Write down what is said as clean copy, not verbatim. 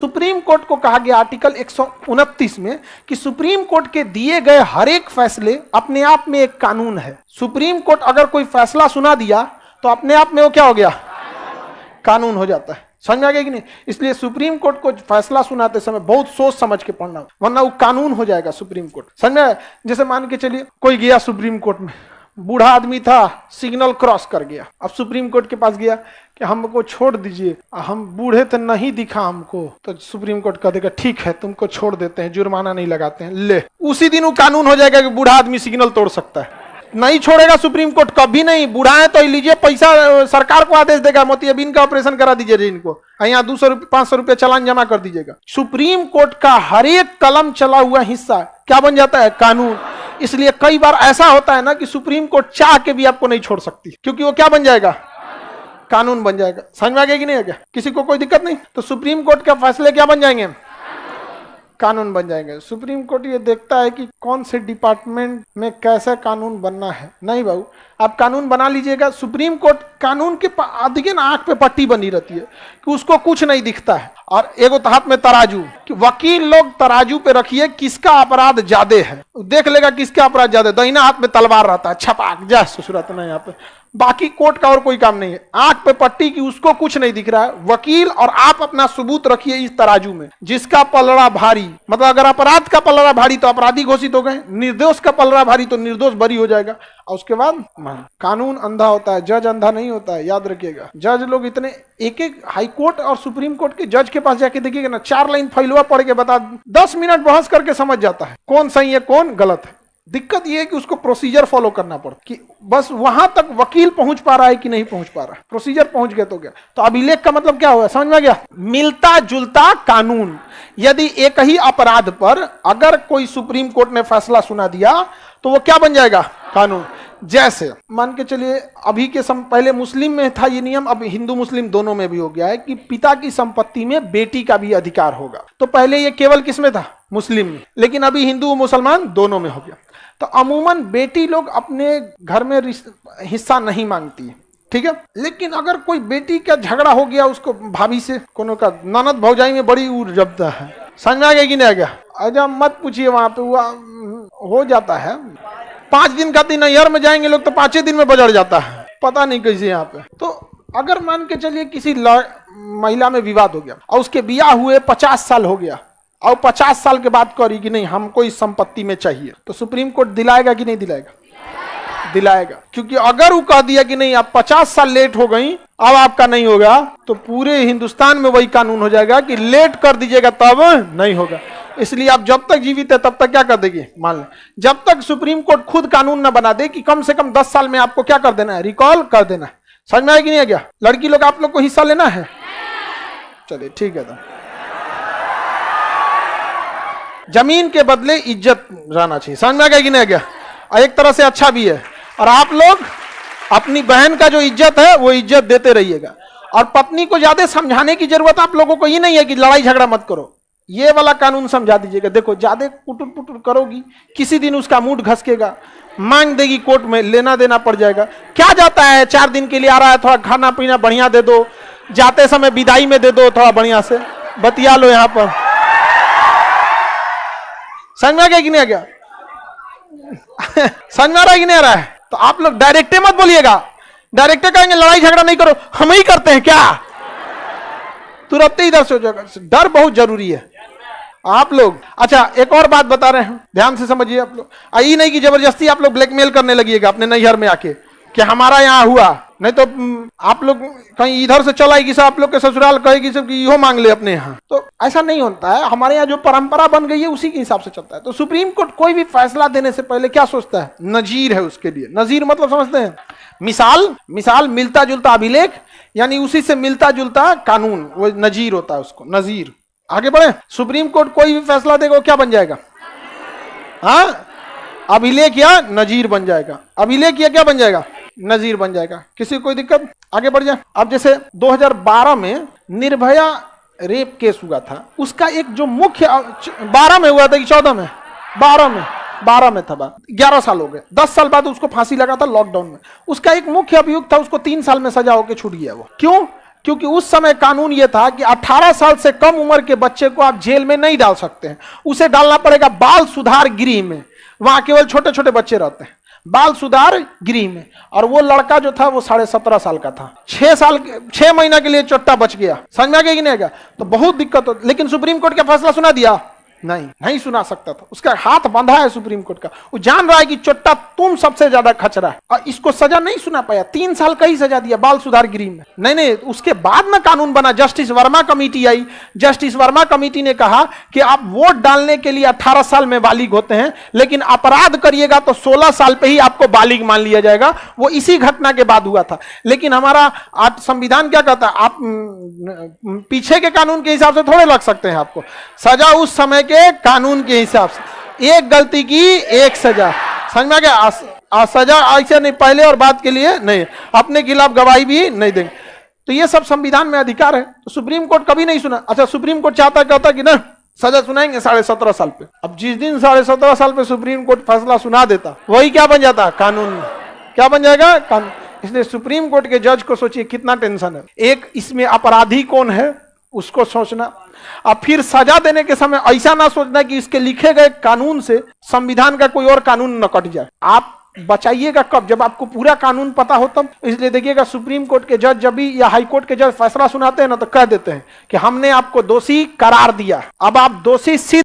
Supreme court को कहा गया आर्टिकल 129 में कि सुप्रीम कोर्ट के दिए गए हर एक फैसले अपने आप में एक कानून है। सुप्रीम कोर्ट अगर कोई फैसला सुना दिया तो अपने आप में वो क्या हो गया, कानून हो जाता है। समझ में आ गया कि नहीं? इसलिए सुप्रीम कोर्ट को फैसला सुनाते समय बहुत सोच समझ के पढ़ना, वरना वो कानून हो जाएगा सुप्रीम कोर्ट। समझ में? जैसे मान के चलिए कोई गया सुप्रीम कोर्ट में, बूढ़ा आदमी था, सिग्नल क्रॉस कर गया, अब सुप्रीम कोर्ट के पास गया कि हमको छोड़ दीजिए, हम बूढ़े तो नहीं दिखा हमको, तो सुप्रीम कोर्ट कह देगा ठीक है तुमको छोड़ देते हैं, जुर्माना नहीं लगाते हैं, ले उसी दिन वो कानून हो जाएगा कि बूढ़ा आदमी सिग्नल तोड़ सकता है। नहीं छोड़ेगा सुप्रीम कोर्ट कभी नहीं। बूढ़ा है तो लीजिए पैसा, सरकार को आदेश देगा मोतियाबिंद का ऑपरेशन करा दीजिए इनको, यहाँ 200 रुपये 500 रुपये चालान जमा कर दीजिएगा। सुप्रीम कोर्ट का हर एक कलम चला हुआ हिस्सा क्या बन जाता है, कानून। इसलिए कई बार ऐसा होता है ना कि सुप्रीम कोर्ट चाह के भी आपको नहीं छोड़ सकती, क्योंकि वो क्या बन जाएगा, कानून बन जाएगा। समझ में आ गया कि नहीं आ गया? किसी को कोई दिक्कत नहीं? तो सुप्रीम कोर्ट के फैसले क्या बन जाएंगे, कानून बन जाएंगे। सुप्रीम कोर्ट ये देखता है कि कौन से डिपार्टमेंट में कैसे कानून बनना है। नहीं बाबू, आप कानून बना लीजिएगा। सुप्रीम कोर्ट कानून के देखिए ना, आंख पे पट्टी बनी रहती है कि उसको कुछ नहीं दिखता है। और एगो हाथ में तराजू, कि वकील लोग तराजू पे रखिए किसका अपराध ज्यादा है, देख लेगा किसका अपराध ज्यादा। दाहिना हाथ में तलवार रहता है, छपाक जा सूरत ना यहाँ पे। बाकी कोर्ट का और कोई काम नहीं है, आंख पे पट्टी की उसको कुछ नहीं दिख रहा है। वकील और आप अपना सबूत रखिए इस तराजू में, जिसका पलड़ा भारी, मतलब अगर अपराध का पलड़ा भारी तो अपराधी घोषित हो गए, निर्दोष का पलड़ा भारी तो निर्दोष बरी हो जाएगा। और उसके बाद कानून अंधा होता है, जज अंधा नहीं होता है, याद रखिएगा। जज लोग इतने, एक एक हाई कोर्ट और सुप्रीम कोर्ट के जज के पास जाके देखिएगा ना, 4 लाइन फैलवा पढ़ के बता, 10 मिनट बहस करके समझ जाता है कौन सही है कौन गलत है। दिक्कत यह है कि उसको प्रोसीजर फॉलो करना पड़ता, कि बस वहां तक वकील पहुंच पा रहा है कि नहीं पहुंच पा रहा है, प्रोसीजर पहुंच गया तो गया। तो अभिलेख का मतलब क्या हुआ, समझ में आ गया? मिलता जुलता कानून। यदि एक ही अपराध पर अगर कोई सुप्रीम कोर्ट ने फैसला सुना दिया तो वो क्या बन जाएगा, कानून। जैसे मान के चलिए अभी के पहले मुस्लिम में था ये नियम, अब हिंदू मुस्लिम दोनों में भी हो गया है कि पिता की संपत्ति में बेटी का भी अधिकार होगा। तो पहले ये केवल किसमें था, मुस्लिम में, लेकिन अभी हिंदू मुसलमान दोनों में हो गया। तो अमूमन बेटी लोग अपने घर में हिस्सा नहीं मांगती है, ठीक है। लेकिन अगर कोई बेटी का झगड़ा हो गया उसको भाभी से, कोनो का ननद भौजाई में बड़ी उड़ जबता है, समझ में आ गया कि नहीं आ गया? अजा मत पूछिए, वहां पे हुआ हो जाता है। 5 दिन का दिन नैहर में जाएंगे लोग तो 5 दिन में बजड़ जाता है, पता नहीं कैसे यहाँ पे। तो अगर मान के चलिए किसी महिला में विवाद हो गया और उसके ब्याह हुए 50 साल हो गया और 50 साल के बाद करी कि नहीं हमको इस संपत्ति में चाहिए, तो सुप्रीम कोर्ट दिलाएगा कि नहीं दिलाएगा? दिलाएगा। क्योंकि अगर वो कह दिया कि नहीं आप 50 साल लेट हो गई अब आपका नहीं होगा, तो पूरे हिंदुस्तान में वही कानून हो जाएगा कि लेट कर दीजिएगा तब नहीं होगा। इसलिए आप जब तक जीवित है तब तक क्या कर देगी, मान लें जब तक सुप्रीम कोर्ट खुद कानून न बना दे कि कम से कम 10 साल में आपको क्या कर देना है, रिकॉल कर देना है। समझ में आया कि नहीं आ गया? लड़की लोग आप लोग को हिस्सा लेना है, चलिए ठीक है। तो जमीन के बदले इज्जत रहना चाहिए, समझ में आ गया कि नहीं आ गया? और एक तरह से अच्छा भी है। और आप लोग अपनी बहन का जो इज्जत है वो इज्जत देते रहिएगा। और पत्नी को ज्यादा समझाने की जरूरत आप लोगों को ये नहीं है कि लड़ाई झगड़ा मत करो, ये वाला कानून समझा दीजिएगा। देखो ज्यादा पुटुर पुटुर करोगी किसी दिन उसका मूड घसकेगा, मांग देगी कोर्ट में, लेना देना पड़ जाएगा। क्या जाता है, 4 दिन के लिए आ रहा है, थोड़ा खाना पीना बढ़िया दे दो, जाते समय विदाई में दे दो, थोड़ा बढ़िया से बतिया लो यहाँ पर। समझ में आ गया कि नहीं आ गया? समझ में आ रहा है कि नहीं आ रहा है? तो आप लोग डायरेक्टे मत बोलिएगा, डायरेक्टे कहेंगे लड़ाई झगड़ा नहीं करो, हम ही करते हैं क्या, तुरंत ही इधर से हो जाएगा। डर बहुत जरूरी है आप लोग। अच्छा एक और बात बता रहे हैं, ध्यान से समझिए आप लोग। ये नहीं कि जबरदस्ती आप लोग ब्लैकमेल करने लगिएगा अपने नैहर में आके कि हमारा यहाँ हुआ, नहीं तो आप लोग कहीं इधर से चल आएगी सब, आप लोग के ससुराल कहेगी सब कि इहो मांग ले अपने यहाँ। तो ऐसा नहीं होता है, हमारे यहाँ जो परंपरा बन गई है उसी के हिसाब से चलता है। तो सुप्रीम कोर्ट कोई भी फैसला देने से पहले क्या सोचता है, नजीर है उसके लिए। नजीर मतलब समझते हैं, मिसाल मिलता जुलता अभिलेख, यानी उसी से मिलता जुलता कानून, वो नजीर होता है उसको, नजीर। आगे बढ़े, सुप्रीम कोर्ट कोई भी फैसला देगा वो क्या बन जाएगा, हाँ अभिलेख या नजीर बन जाएगा। अभिलेख या क्या बन जाएगा, नजीर बन जाएगा। किसी को कोई दिक्कत? आगे बढ़ जाए। अब जैसे 2012 में निर्भया रेप केस हुआ था, उसका एक जो मुख्य 12 में हुआ था कि 14 में, 12 में था, 11 साल हो गए, 10 साल बाद उसको फांसी लगा था लॉकडाउन में। उसका एक मुख्य अभियुक्त था, उसको 3 साल में सजा होकर छूट गया। वो क्यों? क्योंकि उस समय कानून यह था कि 18 साल से कम उम्र के बच्चे को आप जेल में नहीं डाल सकते हैं, उसे डालना पड़ेगा बाल सुधार गृह में। वहां केवल छोटे छोटे बच्चे रहते हैं बाल सुधार गृह में। और वो लड़का जो था वो 17.5 साल का था, 6 महीना के लिए चोट्टा बच गया। समझ में आ गया कि नहीं आएगा? तो बहुत दिक्कत हो। लेकिन सुप्रीम कोर्ट का फैसला सुना दिया? नहीं सुना सकता था। उसका हाथ बंधा है सुप्रीम कोर्ट का। वो जान रहा है कि चोट्टा तुम सबसे ज्यादा खचरा है, और इसको सजा नहीं सुना पाया। 3 साल का ही सजा दिया बाल सुधार गृह में। नहीं, उसके बाद में कानून बना। जस्टिस वर्मा कमेटी आई। जस्टिस वर्मा कमेटी ने कहा कि आप वोट डालने के लिए 18 साल में बालिग होते हैं, लेकिन अपराध करिएगा तो 16 साल पे ही आपको बालिग मान लिया जाएगा। वो इसी घटना के बाद हुआ था। लेकिन हमारा संविधान क्या कहता है? आप पीछे के कानून के हिसाब से थोड़े लग सकते हैं। आपको सजा उस समय के कानून के हिसाब से, एक गलती की एक सजा। समझ में आ गया? सजा ऐसे नहीं, पहले और बाद के लिए नहीं, अपने खिलाफ गवाही भी नहीं देंगे। तो ये सब संविधान में अधिकार है। तो सुप्रीम कोर्ट कभी नहीं सुना। अच्छा, सुप्रीम कोर्ट कहता कि ना सजा सुनाएंगे 17.5 साल पे। अब जिस दिन 17.5 साल पे सुप्रीम कोर्ट फैसला सुना देता, वही क्या बन जाता? कानून। क्या बन जाएगा? कानून। इसलिए सुप्रीम कोर्ट के जज को सोचिए कितना टेंशन है। एक, इसमें अपराधी कौन है उसको सोचना, और फिर सजा देने के समय ऐसा ना सोचना कि इसके लिखे गए कानून से संविधान का कोई और कानून न कट जाए। आप बचाइएगा कब? जब आपको पूरा कानून पता हो तब। इसलिए देखिएगा सुप्रीम कोर्ट के जज जब भी या हाई कोर्ट के जज फैसला सुनाते हैं ना, तो कह देते हैं कि हमने आपको दोषी करार दिया, अब आप दोषी सिद्ध